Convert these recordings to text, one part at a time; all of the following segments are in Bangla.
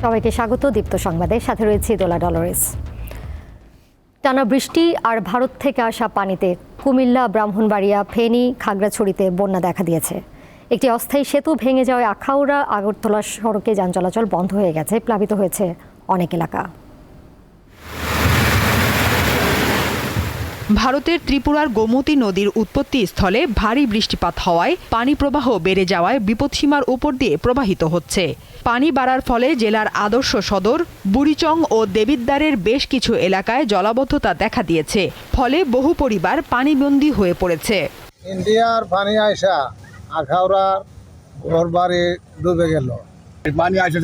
সবাইকে স্বাগত দীপ্ত সংবাদে, সাথে রয়েছে দোলা ডলরেস। টানা বৃষ্টি আর ভারত থেকে আসা পানিতে কুমিল্লা, ব্রাহ্মণবাড়িয়া, ফেনী, খাগড়াছড়িতে বন্যা দেখা দিয়েছে। একটি অস্থায়ী সেতু ভেঙে যাওয়ায় আখাউড়া আগরতলা সড়কে যান চলাচল বন্ধ হয়ে গেছে, প্লাবিত হয়েছে অনেক এলাকা। ভারতের ত্রিপুরার গোমতী নদীর উৎপত্তি স্থলে ভারী বৃষ্টিপাত হওয়ায় পানি প্রবাহ বেড়ে যাওয়ায় বিপদসীমার উপর দিয়ে প্রবাহিত হচ্ছে। পানি বাড়ার ফলে জেলার আদর্শ সদর, বুড়িচং ও দেবিদ্বারের বেশ কিছু এলাকায় জলাবদ্ধতা দেখা দিয়েছে, ফলে বহু পরিবার পানিবন্দী হয়ে পড়েছে। ইন্ডিয়ার পানি আইসা আখাউড়া ঘরবাড়ি ডুবে গেল। পানি আইসা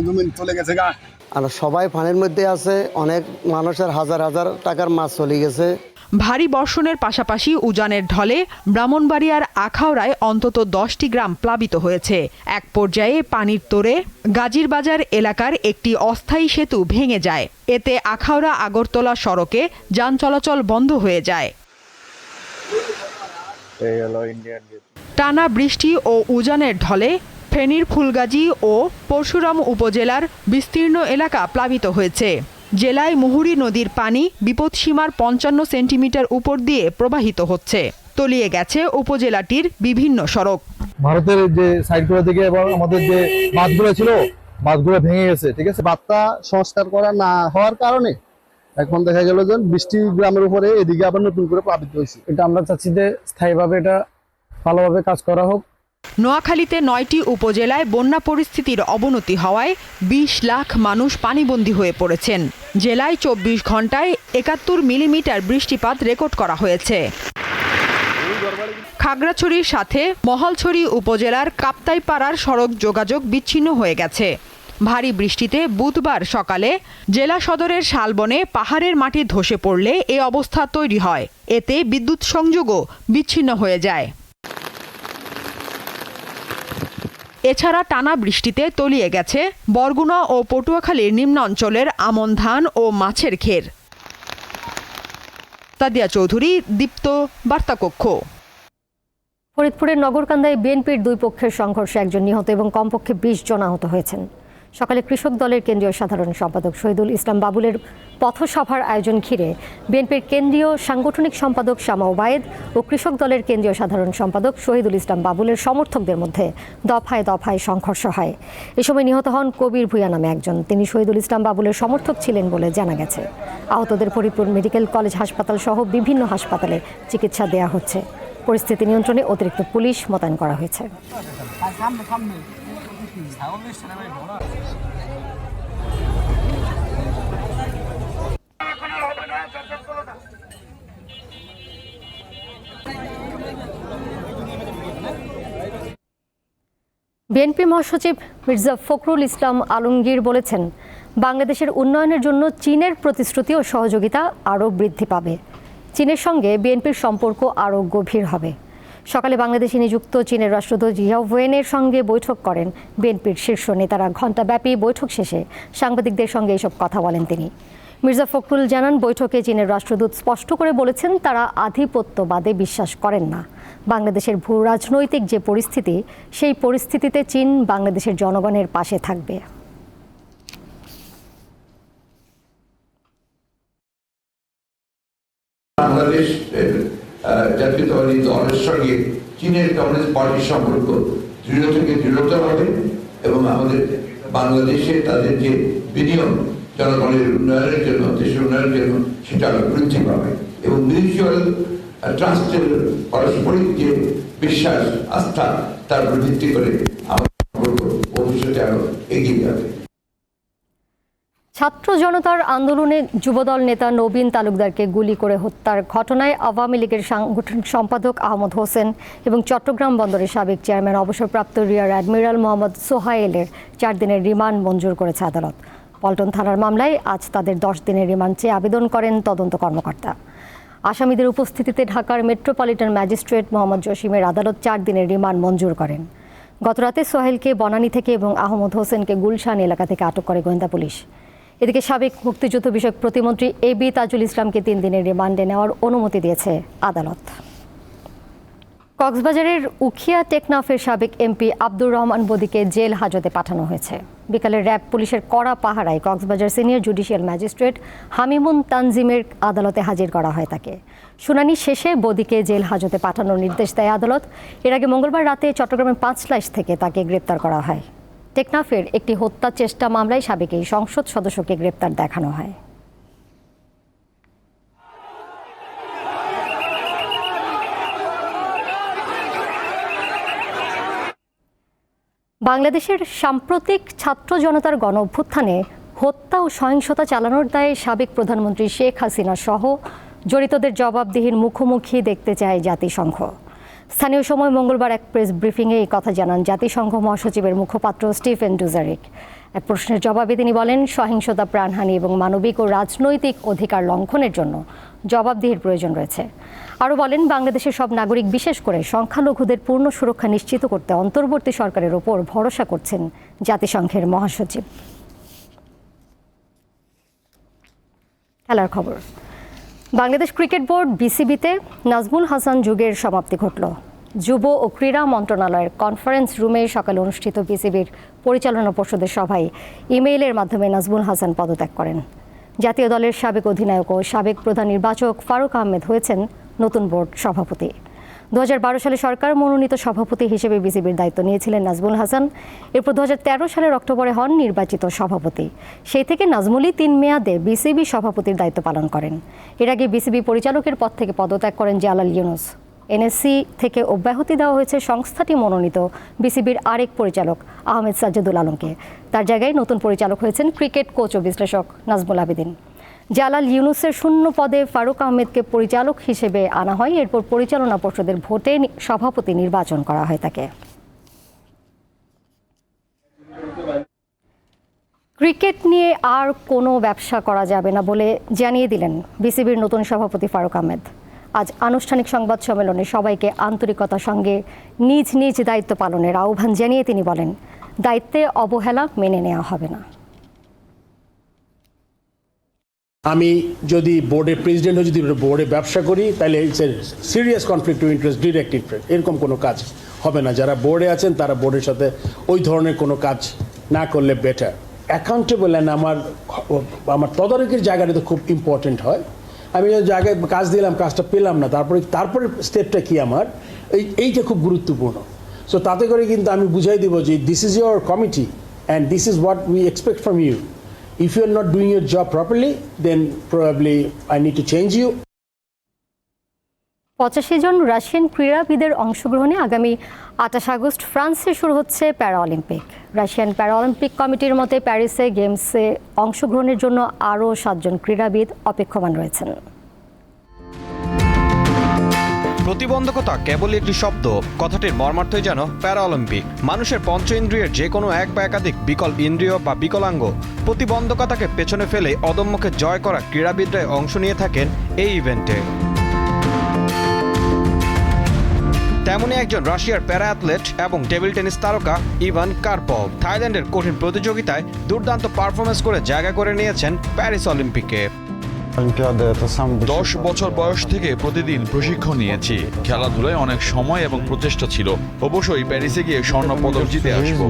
জমি চলে গেছে গা। আর সবাই পানির মধ্যে আছে, অনেক মানুষের হাজার হাজার টাকার মাছ চলে গেছে। ভারী বর্ষণের পাশাপাশি উজানের ঢলে ব্রাহ্মণবাড়িয়ার আখাউড়ায় অন্তত 10টি গ্রাম প্লাবিত হয়েছে। এক পর্যায়ে পানির তোড়ে গাজীরবাজার এলাকার একটি অস্থায়ী সেতু ভেঙে যায়। এতে আখাউড়া আগরতলা সড়কে যান চলাচল বন্ধ হয়ে যায়। টানা বৃষ্টি ও উজানের ঢলে ফেনীর ফুলগাজী ও পরশুরাম উপজেলার বিস্তীর্ণ এলাকা প্লাবিত হয়েছে। জেলায় মুহুরী নদীর পানি বিপদসীমার 55 সেন্টিমিটার উপর দিয়ে প্রবাহিত হচ্ছে। তলিয়ে গেছে উপজেলাটির বিভিন্ন সড়ক। ভারতের যে সাইডগুলো থেকে এবং আমাদের যে বাঁধগুলো ছিল, বাঁধগুলো ভেঙে গেছে। ঠিক আছে, বাঁধটা সংস্কার করা না হওয়ার কারণে এখন দেখা গেল যে 20টি গ্রামের উপরে এদিকে আবার নতুন করে প্লাবিত হয়েছে। এটা আমরা চাচ্ছি যে স্থায়ীভাবে এটা ভালোভাবে কাজ করা হোক। নোয়াখালীতে 9টি উপজেলায় বন্যা পরিস্থিতির অবনতি হওয়ায় 20 লাখ মানুষ পানিবন্দী হয়ে পড়েছেন। জেলায় 24 ঘন্টায় 71 মিলিমিটার বৃষ্টিপাত রেকর্ড করা হয়েছে। খাগড়াছড়ির সাথে মহালছড়ি উপজেলার কাপ্তাইপাড়ার সড়ক যোগাযোগ বিচ্ছিন্ন হয়ে গেছে। ভারী বৃষ্টিতে বুধবার সকালে জেলা সদরের শালবনে পাহাড়ের মাটি ধসে পড়লে এ অবস্থা তৈরি হয়। এতে বিদ্যুৎ সংযোগও বিচ্ছিন্ন হয়ে যায়। এছাড়া টানা বৃষ্টিতে তলিয়ে গেছে বরগুনা ও পটুয়াখালীর নিম্ন অঞ্চলের আমন ধান ও মাছের ক্ষের। তাদিয়া চৌধুরী, দীপ্ত বার্তাকক্ষ। ফরিদপুরের নগরকান্দায় বিএনপির দুই পক্ষের সংঘর্ষে একজন নিহত এবং কমপক্ষে 20 জন আহত হয়েছেন। সকালে কৃষক দলের কেন্দ্রীয় সাধারণ সম্পাদক শহীদুল ইসলাম বাবুলের পথসভার আয়োজন ঘিরে বিএনপির কেন্দ্রীয় সাংগঠনিক সম্পাদক শামা ওবায়েদ ও কৃষক দলের কেন্দ্রীয় সাধারণ সম্পাদক শহীদুল ইসলাম বাবুলের সমর্থকদের মধ্যে দফায় দফায় সংঘর্ষ হয়। এ সময় নিহত হন কবির ভূঁইয়া নামে একজন। তিনি শহীদুল ইসলাম বাবুলের সমর্থক ছিলেন বলে জানা গেছে। আহতদের ফরিদপুর মেডিকেল কলেজ হাসপাতাল সহ বিভিন্ন হাসপাতালে চিকিৎসা দেওয়া হচ্ছে। পরিস্থিতি নিয়ন্ত্রণে অতিরিক্ত পুলিশ মোতায়েন করা হয়েছে। বিএনপি মহাসচিব মির্জা ফখরুল ইসলাম আলমগীর বলেছেন, বাংলাদেশের উন্নয়নের জন্য চীনের প্রতিশ্রুতি ও সহযোগিতা আরও বৃদ্ধি পাবে। চীনের সঙ্গে বিএনপির সম্পর্ক আরও গভীর হবে। সকালে বাংলাদেশে নিযুক্ত চীনের রাষ্ট্রদূত জিয়াও ওয়েনের সঙ্গে বৈঠক করেন বিএনপির শীর্ষ নেতারা। ঘণ্টাব্যাপী বৈঠক শেষে সাংবাদিকদের সঙ্গে এসব কথা বলেন তিনি। মির্জা ফখরুল জানান, বৈঠকে চীনের রাষ্ট্রদূত স্পষ্ট করে বলেছেন তারা আধিপত্যবাদে বিশ্বাস করেন না। বাংলাদেশের ভূ রাজনৈতিক যে পরিস্থিতি, সেই পরিস্থিতিতে চীন বাংলাদেশের জনগণের পাশে থাকবে। বাংলাদেশ জাতীয়তাবাদী দলের সঙ্গে চীনের কমিউনিস্ট পার্টির সম্পর্ক দৃঢ় থেকে দৃঢ়তর হবে এবং আমাদের বাংলাদেশে তাদের যে বিনিয়োগ জনগণের উন্নয়নের জন্য, দেশের উন্নয়নের জন্য, সেটা আরো বৃদ্ধি পাবে এবং মিউচুয়াল ট্রাস্টের পারস্পরিক যে বিশ্বাস, আস্থা, তার উপর ভিত্তি করে আমাদের সম্পর্ক ভবিষ্যতে আরো এগিয়ে যাবে। ছাত্র জনতার আন্দোলনে যুবদল নেতা নবীন তালুকদারকে গুলি করে হত্যার ঘটনায় আওয়ামী লীগের সাংগঠনিক সম্পাদক আহমদ হোসেন এবং চট্টগ্রাম বন্দরের সাবেক চেয়ারম্যান অবসরপ্রাপ্ত রিয়ার অ্যাডমিরাল মোহাম্মদ সোহাইলের 4 দিনের রিমান্ড মঞ্জুর করেছে আদালত। পল্টন থানার মামলায় আজ তাদের 10 দিনের রিমান্ড চেয়ে আবেদন করেন তদন্ত কর্মকর্তা। আসামিদের উপস্থিতিতে ঢাকার মেট্রোপলিটন ম্যাজিস্ট্রেট মোহাম্মদ জসিমের আদালত 4 দিনের রিমান্ড মঞ্জুর করেন। গতরাতে সোহাইলকে বনানী থেকে এবং আহমদ হোসেনকে গুলশান এলাকা থেকে আটক করে গোয়েন্দা পুলিশ। এদিকে সাবেক মুক্তিযুদ্ধ বিষয়ক প্রতিমন্ত্রী এবি তাজুল ইসলামকে 3 দিনের রিমান্ডে নেওয়ার অনুমতি দিয়েছে আদালত। কক্সবাজারের উখিয়া টেকনাফের সাবেক এমপি আব্দুর রহমান বদিকে জেল হাজতে পাঠানো হয়েছে। বিকালে র্যাব পুলিশের কড়া পাহারায় Cox's Bazar senior judicial magistrate Hamimun তানজিমের আদালতে হাজির করা হয় তাকে। শুনানি শেষে বদিকে জেল হাজতে পাঠানোর নির্দেশ দেয় আদালত। এর আগে মঙ্গলবার রাতে চট্টগ্রামের পাঁচলাইশ থেকে তাকে গ্রেপ্তার করা হয়। টেকনাফের একটি হত্যা চেষ্টা মামলায় সাবেক এই সংসদ সদস্যকে গ্রেপ্তার দেখানো হয়। বাংলাদেশের সাম্প্রতিক ছাত্র জনতার গণ অভ্যুত্থানে হত্যা ও সহিংসতা চালানোর দায়ে সাবেক প্রধানমন্ত্রী শেখ হাসিনা সহ জড়িতদের জবাবদিহির মুখোমুখি দেখতে চায় জাতিসংঘ। স্থানীয় সময় মঙ্গলবার এক প্রেস ব্রিফিংয়ে এই কথা জানান জাতিসংঘ মহাসচিবের মুখপাত্র স্টিফেন ডুজারিক। এক প্রশ্নের জবাবে তিনি বলেন, সহিংসতা, প্রাণহানি এবং মানবিক ও রাজনৈতিক অধিকার লঙ্ঘনের জন্য জবাবদিহির প্রয়োজন রয়েছে। আরও বলেন, বাংলাদেশের সব নাগরিক, বিশেষ করে সংখ্যালঘুদের পূর্ণ সুরক্ষা নিশ্চিত করতে অন্তর্বর্তী সরকারের ওপর ভরসা করছেন জাতিসংঘের মহাসচিব। খেলার খবর। বাংলাদেশ ক্রিকেট বোর্ড বিসিবিতে নাজমুল হাসান যুগের সমাপ্তি ঘটল। যুব ও ক্রীড়া মন্ত্রণালয়ের কনফারেন্স রুমে সকালে অনুষ্ঠিত বিসিবির পরিচালনা পর্ষদের সভায় ইমেইলের মাধ্যমে নাজমুল হাসান পদত্যাগ করেন। জাতীয় দলের সাবেক অধিনায়ক ও সাবেক প্রধান নির্বাচক ফারুক আহমেদ হয়েছেন নতুন বোর্ড সভাপতি। 2012 সালে সরকার মনোনীত সভাপতি হিসেবে বিসিবির দায়িত্ব নিয়েছিলেন নাজমুল হাসান। এরপর 2013 সালের অক্টোবরে হন নির্বাচিত সভাপতি। সেই থেকে নাজমুলই 3 মেয়াদে বিসিবি সভাপতির দায়িত্ব পালন করেন। এর আগে বিসিবি পরিচালকের পদ থেকে পদত্যাগ করেন জালাল ইউনুস। এনএসসি থেকে অব্যাহতি দেওয়া হয়েছে সংস্থাটি মনোনীত বিসিবির আরেক পরিচালক আহমেদ সাজ্জাদুল আলমকে। তার জায়গায় নতুন পরিচালক হয়েছেন ক্রিকেট কোচ ও বিশ্লেষক নাজমুল আবেদিন। জালাল ইউনুসের শূন্য পদে ফারুক আহমেদকে পরিচালক হিসেবে আনা হয়। এরপর পরিচালনা পর্ষদের ভোটে সভাপতি নির্বাচন করা হয় তাকে। ক্রিকেট নিয়ে আর কোনো ব্যবসা করা যাবে না বলে জানিয়ে দিলেন বিসিবির নতুন সভাপতি ফারুক আহমেদ। আজ আনুষ্ঠানিক সংবাদ সম্মেলনে সবাইকে আন্তরিকতার সঙ্গে নিজ নিজ দায়িত্ব পালনের আহ্বান জানিয়ে তিনি বলেন, দায়িত্বে অবহেলা মেনে নেওয়া হবে না। আমি যদি বোর্ডের প্রেসিডেন্ট হয়ে যদি বোর্ডে ব্যবসা করি, তাহলে it's a serious conflict of interest, direct interest, এরকম কোনো কাজ হবে না। যারা বোর্ডে আছেন তারা বোর্ডের সাথে ওই ধরনের কোনো কাজ না করলে বেটার। অ্যাকাউন্টেবল অ্যান্ড আমার তদারকির জায়গাটা তো খুব ইম্পর্টেন্ট হয়। আমি যে জায়গায় কাজ দিলাম, কাজটা পেলাম না, তারপরে স্টেপটা কি আমার, এইটা খুব গুরুত্বপূর্ণ। সো তাতে করে কিন্তু আমি বুঝাই দিব যে this is your committee and this is what we expect from you. If you are not doing your job properly, then probably I need to change you. 85 জন রাশিয়ান ক্রীড়াবিদের অংশগ্রহণে আগামী 28 আগস্ট ফ্রান্সে শুরু হচ্ছে প্যারা অলিম্পিক। রাশিয়ান প্যারা অলিম্পিক কমিটির মতে প্যারিসে গেমসে অংশগ্রহণের জন্য আরও 7 জন ক্রীড়াবিদ অপেক্ষমান রয়েছেন। প্রতিবন্ধকতা কেবল একটি শব্দ, কথাটির মর্মার্থই যেন প্যারা অলিম্পিক। মানুষের পঞ্চ ইন্দ্রিয়ের যে কোনো এক বা একাধিক বিকল ইন্দ্রিয় বা বিকলাঙ্গ প্রতিবন্ধকতাকে পেছনে ফেলে অদম্যকে জয় করা ক্রীড়াবিদরাই অংশ নিয়ে থাকেন এই ইভেন্টে। তেমনই একজন রাশিয়ার প্যারা অ্যাথলেট এবং টেবিল টেনিস তারকা ইভান কারপভ থাইল্যান্ডের কঠিন প্রতিযোগিতায় দুর্দান্ত পারফরমেন্স করে জায়গা করে নিয়েছেন প্যারিস অলিম্পিকে। 10 বছর বয়স থেকে প্রতিদিন প্রশিক্ষণ নিয়েছি। খেলাধুলায় অনেক সময় এবং প্রচেষ্টা ছিল। অবশ্যই প্যারিসে গিয়ে স্বর্ণ পদক জিতে আসবো।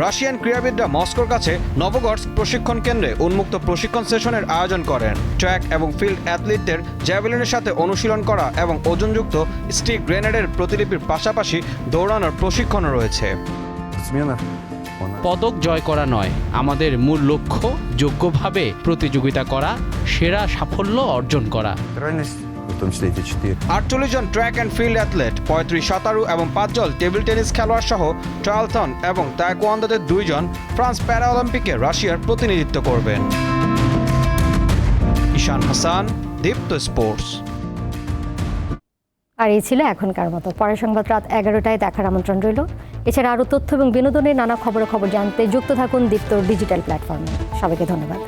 রাশিয়ান ক্রীড়াবিদরা মস্কোর কাছে নভোগর্স্ক প্রশিক্ষণ কেন্দ্রে উন্মুক্ত প্রশিক্ষণ সেশনের আয়োজন করেন। ট্র্যাক এবং ফিল্ড অ্যাথলিটদের জ্যাভেলিনের সাথে অনুশীলন করা এবং ওজনযুক্ত স্টিক গ্রেনেডের প্রতিলিপির পাশাপাশি দৌড়ানোর প্রশিক্ষণও রয়েছে। পদক জয় করা নয়, আমাদের মূল লক্ষ্য যোগ্যভাবে প্রতিযোগিতা করা, সেরা সাফল্য অর্জন করা। 48 জন ট্র্যাক অ্যান্ড ফিল্ড অ্যাথলেট, 35 সাঁতারু এবং 5 জন টেবিল টেনিস খেলোয়াড় সহ ট্রায়ালথন এবং তায়কোয়ান্দোতে 2 জন ফ্রান্স প্যারা অলিম্পিকে রাশিয়ার প্রতিনিধিত্ব করবেন। ঈশান হাসান, দীপ্ত স্পোর্টস। আর এই ছিল এখনকার মতো। পরের সংবাদ রাত 11টায় দেখার আমন্ত্রণ রইল। এছাড়া আরও তথ্য এবং বিনোদনের নানা খবর জানতে যুক্ত থাকুন দীপ্তর ডিজিটাল প্ল্যাটফর্মে। সবাইকে ধন্যবাদ।